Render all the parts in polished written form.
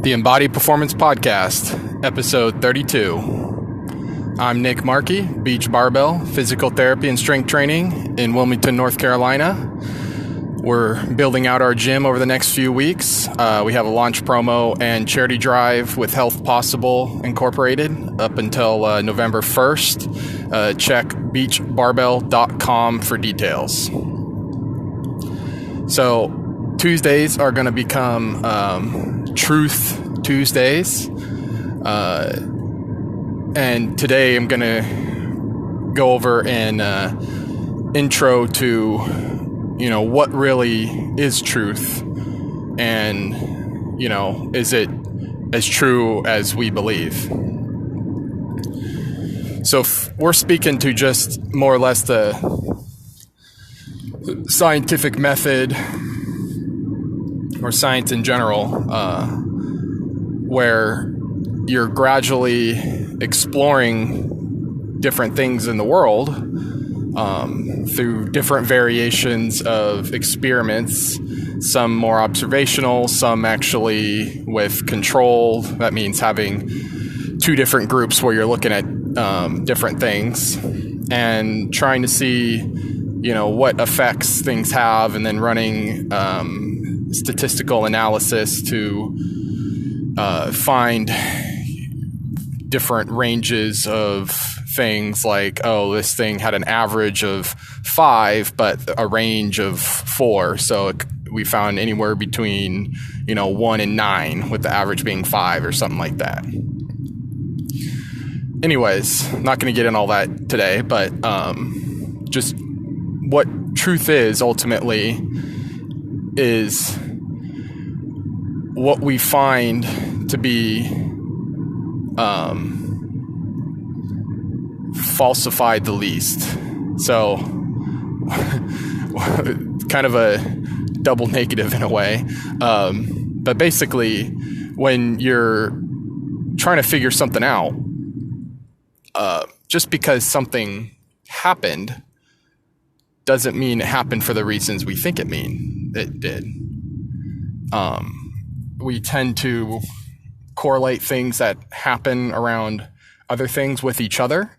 The Embodied Performance Podcast, episode 32. I'm Nick Markey, Beach Barbell, Physical Therapy and Strength Training in Wilmington, North Carolina. We're building out our gym over the next few weeks. We have a launch promo and charity drive with Health Possible Incorporated up until November 1st. Check beachbarbell.com for details. So Tuesdays are going to become Truth Tuesdays. And today I'm going to go over an intro to, what really is truth, and, is it as true as we believe? So if we're speaking to just more or less the scientific method or science in general, where you're gradually exploring different things in the world through different variations of experiments, some more observational, some actually with control. That means having two different groups where you're looking at different things and trying to see, what effects things have, and then running statistical analysis to find different ranges of things like, this thing had an average of 5, but a range of 4. So we found anywhere between, 1 and 9, with the average being 5 or something like that. Anyways, not going to get in all that today, but just what truth is ultimately is what we find to be falsified the least. So kind of a double negative in a way. But basically, when you're trying to figure something out, just because something happened doesn't mean it happened for the reasons we think it did. We tend to correlate things that happen around other things with each other.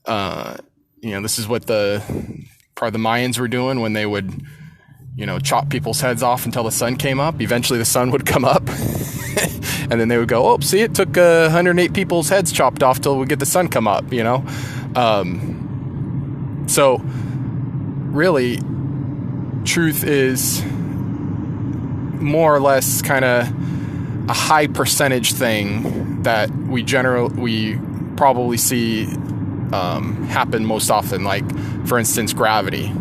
This is what probably the Mayans were doing when they would, chop people's heads off until the sun came up. Eventually the sun would come up and then they would go, see, it took 108 people's heads chopped off till we get the sun come up, So really, truth is more or less kind of a high percentage thing that we probably see happen most often. Like, for instance, gravity.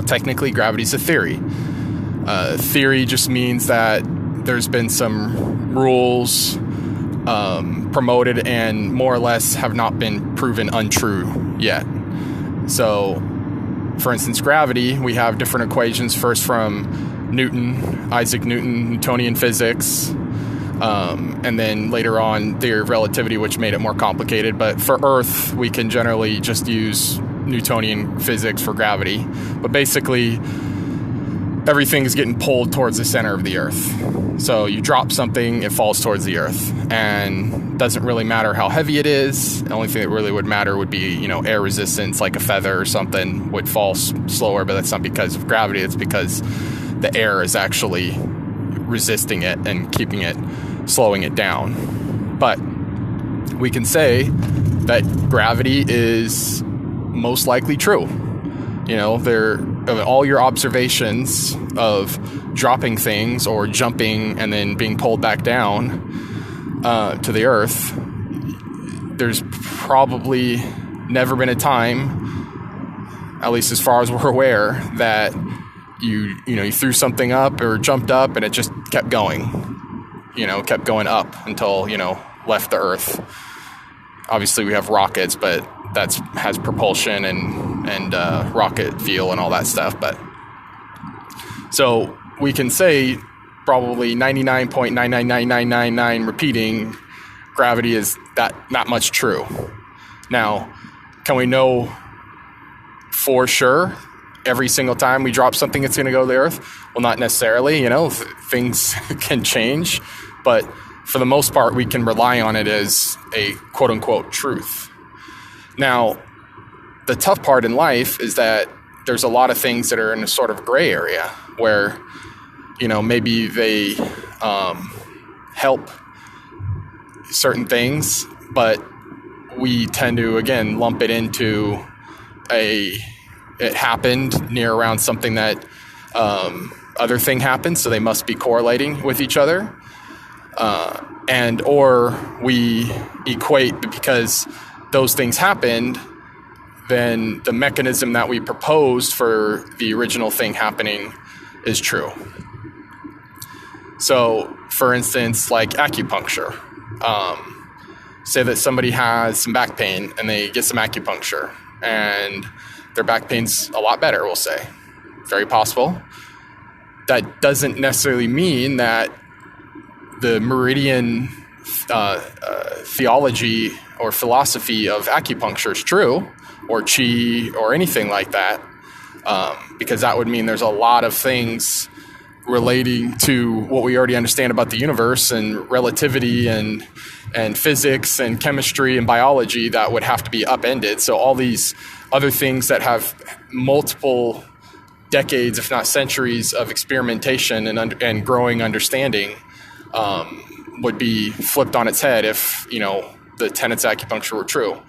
Technically gravity's a theory. Theory just means that there's been some rules promoted and more or less have not been proven untrue yet. So, for instance, gravity, we have different equations, first from Isaac Newton, Newtonian physics, and then later on theory of relativity, which made it more complicated. But for Earth, we can generally just use Newtonian physics for gravity. But basically, everything is getting pulled towards the center of the Earth. So you drop something, it falls towards the Earth. And it doesn't really matter how heavy it is. The only thing that really would matter would be, air resistance, like a feather or something would fall slower. But that's not because of gravity. It's because the air is actually resisting it and slowing it down. But we can say that gravity is most likely true. All your observations of dropping things or jumping and then being pulled back down to the Earth, there's probably never been a time, at least as far as we're aware, that you threw something up or jumped up and it just kept going, kept going up until, left the Earth. Obviously we have rockets, but has propulsion and rocket fuel and all that stuff. But so we can say probably 99.99999 repeating gravity is not much true. Now, can we know for sure every single time we drop something it's going to go to the Earth? Well, not necessarily. Things can change but for the most part, we can rely on it as a quote unquote truth. Now, the tough part in life is that there's a lot of things that are in a sort of gray area where, maybe they help certain things, but we tend to, again, lump it into it happened near around something that other thing happened, so they must be correlating with each other. Or we equate because those things happened, then the mechanism that we proposed for the original thing happening is true. So, for instance, like acupuncture. Say that somebody has some back pain and they get some acupuncture and their back pain's a lot better, we'll say. Very possible. That doesn't necessarily mean that the meridian theology or philosophy of acupuncture is true, or chi, or anything like that, because that would mean there's a lot of things relating to what we already understand about the universe and relativity and physics and chemistry and biology that would have to be upended. So all these other things that have multiple decades, if not centuries, of experimentation and growing understanding would be flipped on its head if, the tenets of acupuncture were true.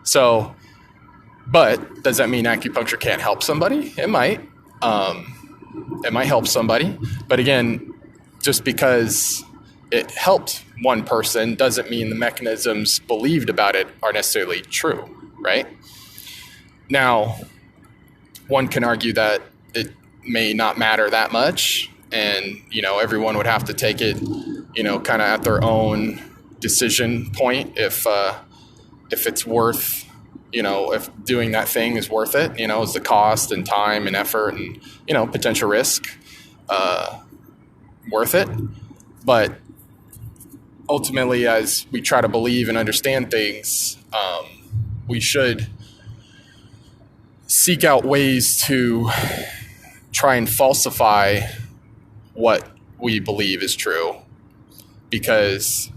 So, but does that mean acupuncture can't help somebody? It might. It might help somebody. But again, just because it helped one person doesn't mean the mechanisms believed about it are necessarily true, right? Now, one can argue that it may not matter that much, and, everyone would have to take it, kind of at their own decision point if it's worth, if doing that thing is worth it, is the cost and time and effort and, potential risk worth it. But ultimately, as we try to believe and understand things, we should seek out ways to try and falsify what we believe is true, because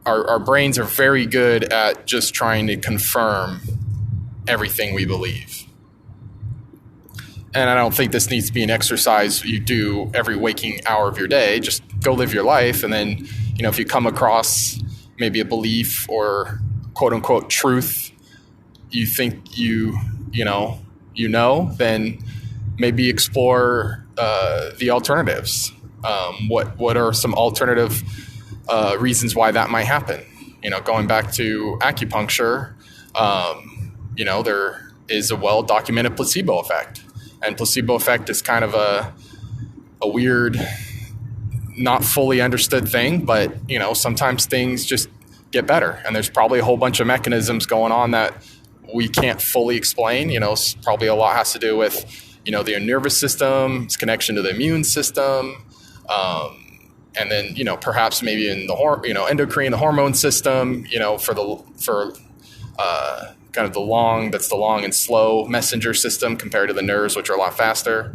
our brains are very good at just trying to confirm everything we believe. And I don't think this needs to be an exercise you do every waking hour of your day. Just go live your life, and then, if you come across maybe a belief or quote unquote truth you think then maybe explore the alternatives. What are some alternative reasons why that might happen? Going back to acupuncture, there is a well-documented placebo effect. And placebo effect is kind of a weird, not fully understood thing, but, sometimes things just get better. And there's probably a whole bunch of mechanisms going on that we can't fully explain. Probably a lot has to do with, the nervous system, its connection to the immune system, and then, perhaps maybe in the endocrine, the hormone system, for kind of the long and slow messenger system compared to the nerves, which are a lot faster.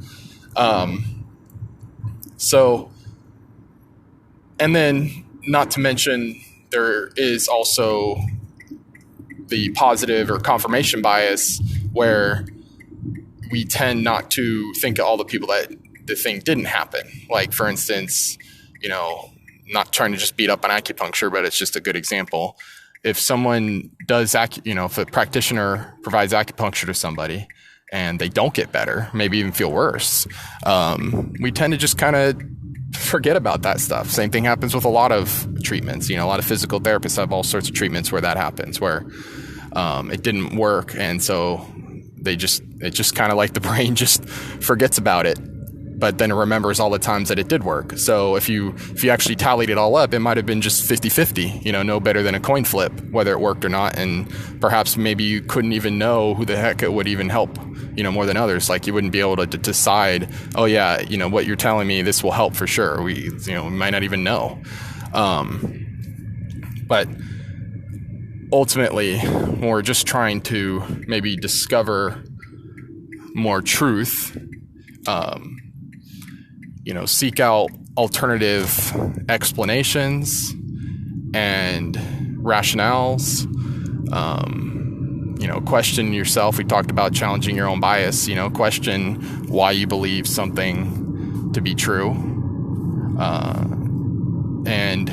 And then not to mention, there is also the positive or confirmation bias where we tend not to think of all the people that the thing didn't happen. Like, for instance, not trying to just beat up on acupuncture, but it's just a good example. If someone does, if a practitioner provides acupuncture to somebody and they don't get better, maybe even feel worse, we tend to just kind of forget about that stuff. Same thing happens with a lot of treatments. A lot of physical therapists have all sorts of treatments where that happens, where it didn't work, and so it's just kind of like the brain just forgets about it, but then it remembers all the times that it did work. So if you actually tallied it all up, it might have been just 50-50, no better than a coin flip, whether it worked or not. And perhaps maybe you couldn't even know who the heck it would even help, more than others. Like, you wouldn't be able to decide, oh yeah, what you're telling me, this will help for sure. We might not even know. But ultimately, when we're just trying to maybe discover more truth, seek out alternative explanations and rationales. Question yourself. We talked about challenging your own bias. Question why you believe something to be true. And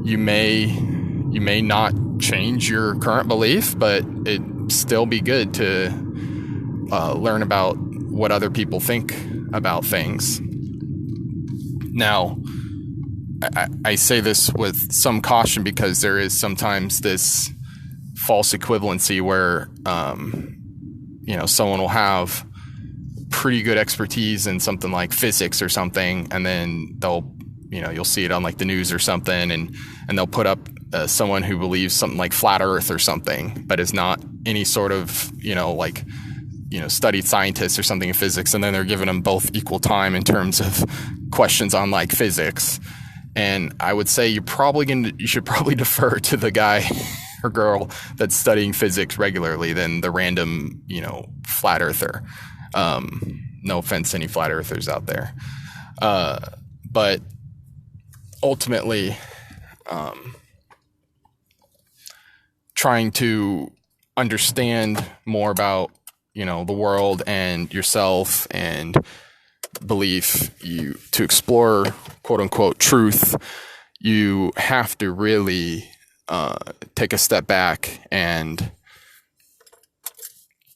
you may not change your current belief, but it'd still be good to learn about what other people think about things. Now, I say this with some caution because there is sometimes this false equivalency where, someone will have pretty good expertise in something like physics or something, and then you'll see it on like the news or something, and they'll put up someone who believes something like flat Earth or something, but is not any sort of, studied scientist or something in physics, and then they're giving them both equal time in terms of questions on like physics. And I would say you should probably defer to the guy or girl that's studying physics regularly than the random, flat earther. No offense to any flat earthers out there. But ultimately, trying to understand more about, the world and yourself and belief, to explore quote unquote truth, you have to really take a step back and,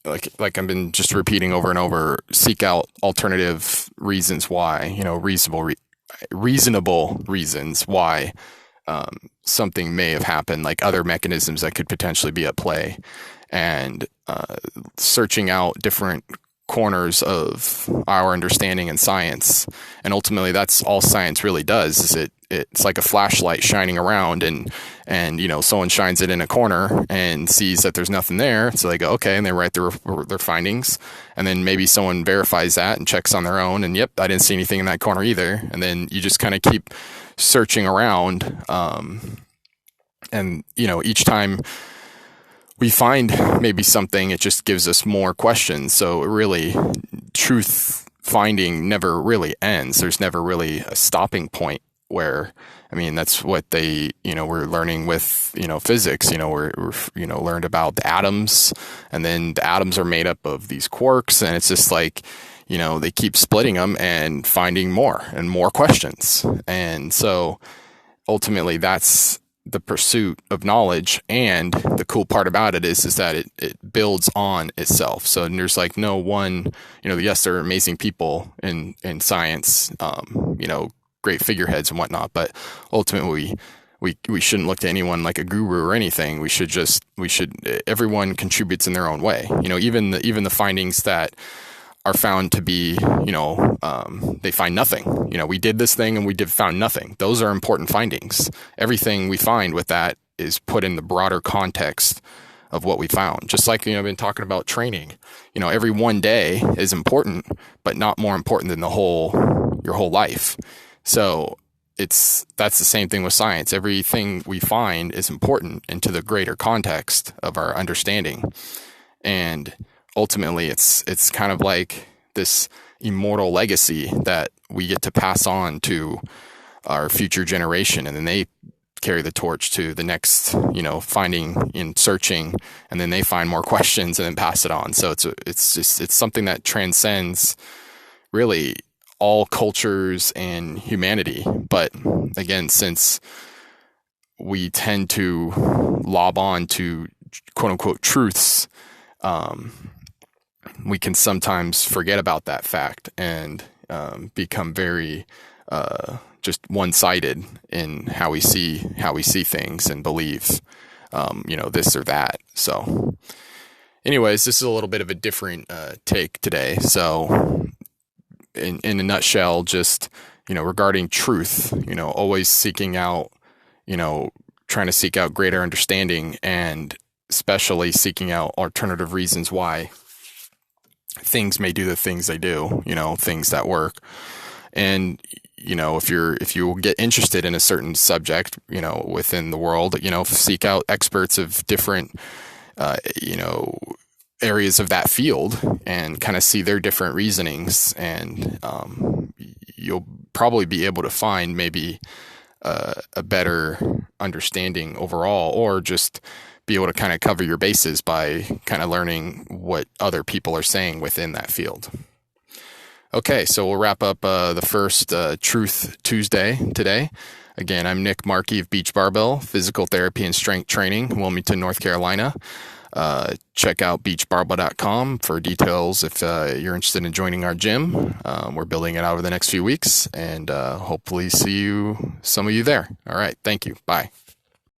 like I've been just repeating over and over, seek out alternative reasons why, reasonable reasons why something may have happened, like other mechanisms that could potentially be at play, and searching out different corners of our understanding in science. And ultimately that's all science really does, is it's like a flashlight shining around, and someone shines it in a corner and sees that there's nothing there, so they go okay, and they write their findings, and then maybe someone verifies that and checks on their own, and yep, I didn't see anything in that corner either. And then you just kind of keep searching around, and each time we find maybe something, it just gives us more questions. So really, truth finding never really ends. There's never really a stopping point where, that's what they, we're learning with, physics, we're learned about the atoms, and then the atoms are made up of these quarks, and it's just like, they keep splitting them and finding more and more questions. And so ultimately that's the pursuit of knowledge. And the cool part about it is that it builds on itself. So there's like no one, yes, there are amazing people in science, great figureheads and whatnot, but ultimately we shouldn't look to anyone like a guru or anything. Everyone contributes in their own way. Even the findings that are found to be, they find nothing. We did this thing and we found nothing. Those are important findings. Everything we find with that is put in the broader context of what we found. Just like, I've been talking about training. Every one day is important, but not more important than your whole life. So that's the same thing with science. Everything we find is important into the greater context of our understanding. And ultimately, it's kind of like this immortal legacy that we get to pass on to our future generation, and then they carry the torch to the next, finding and searching, and then they find more questions and then pass it on. So it's something that transcends really all cultures and humanity. But again, since we tend to lob on to quote unquote truths, we can sometimes forget about that fact and become very just one-sided in how we see things and believe this or that. So anyways, this is a little bit of a different take today. So in a nutshell, just regarding truth, always seeking out, trying to seek out greater understanding, and especially seeking out alternative reasons why things may do the things they do, things that work. And, if you get interested in a certain subject, within the world, seek out experts of different, areas of that field and kind of see their different reasonings, and you'll probably be able to find maybe a better understanding overall, or just be able to kind of cover your bases by kind of learning what other people are saying within that field. Okay, so we'll wrap up the first Truth Tuesday today. Again, I'm Nick Markey of Beach Barbell, Physical Therapy and Strength Training, Wilmington, North Carolina. Check out beachbarbell.com for details if you're interested in joining our gym. We're building it out over the next few weeks, and hopefully see some of you there. All right, thank you. Bye.